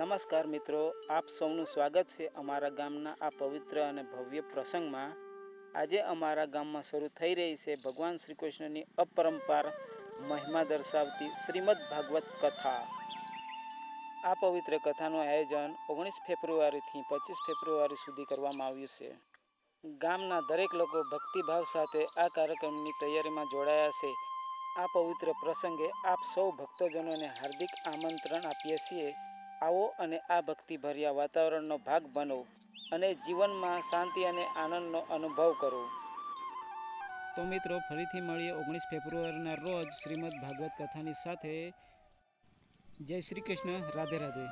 નમસ્કાર મિત્રો, આપ સૌનું સ્વાગત છે અમારા ગામના આ પવિત્ર અને ભવ્ય પ્રસંગમાં। આજે અમારા ગામમાં શરૂ થઈ રહી છે ભગવાન શ્રી કૃષ્ણની અપરંપાર મહિમા દર્શાવતી શ્રીમદ ભાગવત કથા। આ પવિત્ર કથાનું આયોજન 19 ફેબ્રુઆરીથી 25 ફેબ્રુઆરી સુધી કરવામાં આવ્યું છે। ગામના દરેક લોકો ભક્તિભાવ સાથે આ કાર્યક્રમની તૈયારીમાં જોડાયા છે। આ પવિત્ર પ્રસંગે આપ સૌ ભક્તજનોને હાર્દિક આમંત્રણ આપીએ છીએ। આવો અને આ ભક્તિભર્યા વાતાવરણનો ભાગ બનો અને જીવનમાં શાંતિ અને આનંદનો અનુભવ કરો। તો મિત્રો, ફરીથી મળીએ 19 ફેબ્રુઆરીના રોજ શ્રીમદ ભાગવત કથાની સાથે। જય શ્રી કૃષ્ણ, રાધે રાધે।